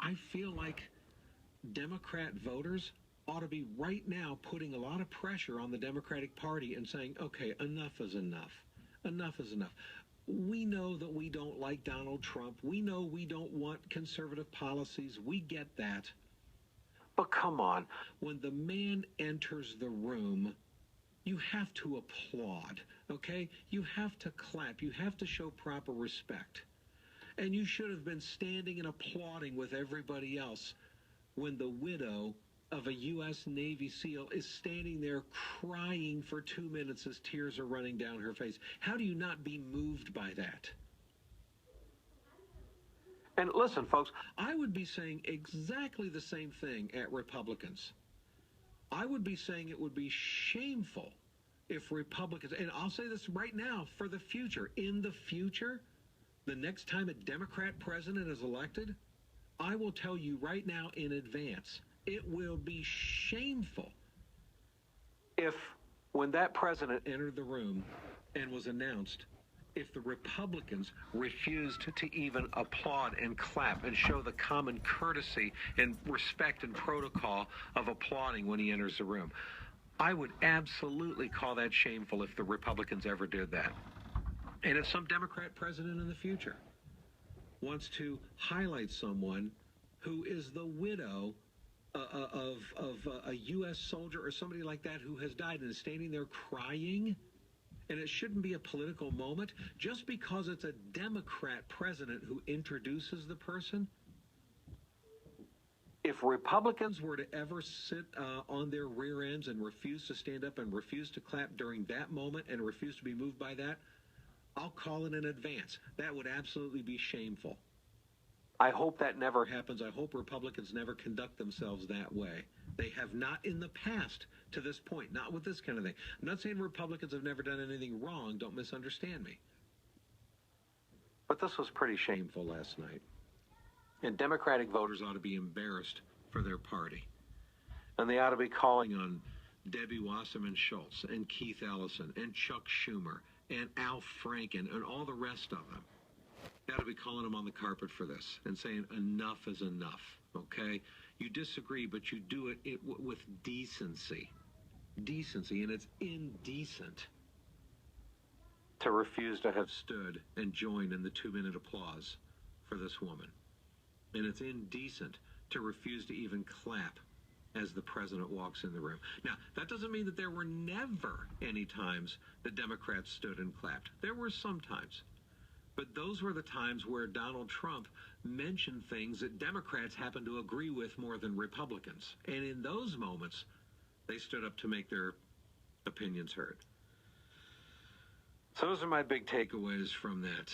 I feel like Democrat voters ought to be right now putting a lot of pressure on the Democratic Party and saying, okay, enough is enough. Enough is enough. We know that we don't like Donald Trump. We know we don't want conservative policies. We get that. But come on, when the man enters the room, you have to applaud, okay? You have to clap. You have to show proper respect. And you should have been standing and applauding with everybody else when the widow of a U.S. Navy SEAL is standing there crying for 2 minutes as tears are running down her face. How do you not be moved by that? And listen, folks, I would be saying exactly the same thing at Republicans. I would be saying it would be shameful if Republicans, and I'll say this right now for the future, in the future, the next time a Democrat president is elected, I will tell you right now in advance, it will be shameful if when that president entered the room and was announced, if the Republicans refused to even applaud and clap and show the common courtesy and respect and protocol of applauding when he enters the room. I would absolutely call that shameful if the Republicans ever did that. And if some Democrat president in the future wants to highlight someone who is the widow of a U.S. soldier or somebody like that who has died and is standing there crying, and it shouldn't be a political moment, just because it's a Democrat president who introduces the person. If Republicans were to ever sit on their rear ends and refuse to stand up and refuse to clap during that moment and refuse to be moved by that, I'll call it in advance. That would absolutely be shameful. I hope that never happens. I hope Republicans never conduct themselves that way. They have not in the past to this point, not with this kind of thing. I'm not saying Republicans have never done anything wrong. Don't misunderstand me. But this was pretty shameful last night. And Democratic voters ought to be embarrassed for their party. And they ought to be calling on Debbie Wasserman Schultz and Keith Ellison and Chuck Schumer and Al Franken and all the rest of them. They ought to be calling them on the carpet for this and saying enough is enough, okay? You disagree, but you do it with decency. Decency, and it's indecent to refuse to have stood and joined in the 2-minute applause for this woman. And it's indecent to refuse to even clap as the president walks in the room. Now, that doesn't mean that there were never any times the Democrats stood and clapped. There were some times. But those were the times where Donald Trump mentioned things that Democrats happened to agree with more than Republicans. And in those moments, they stood up to make their opinions heard. So those are my big takeaways from that.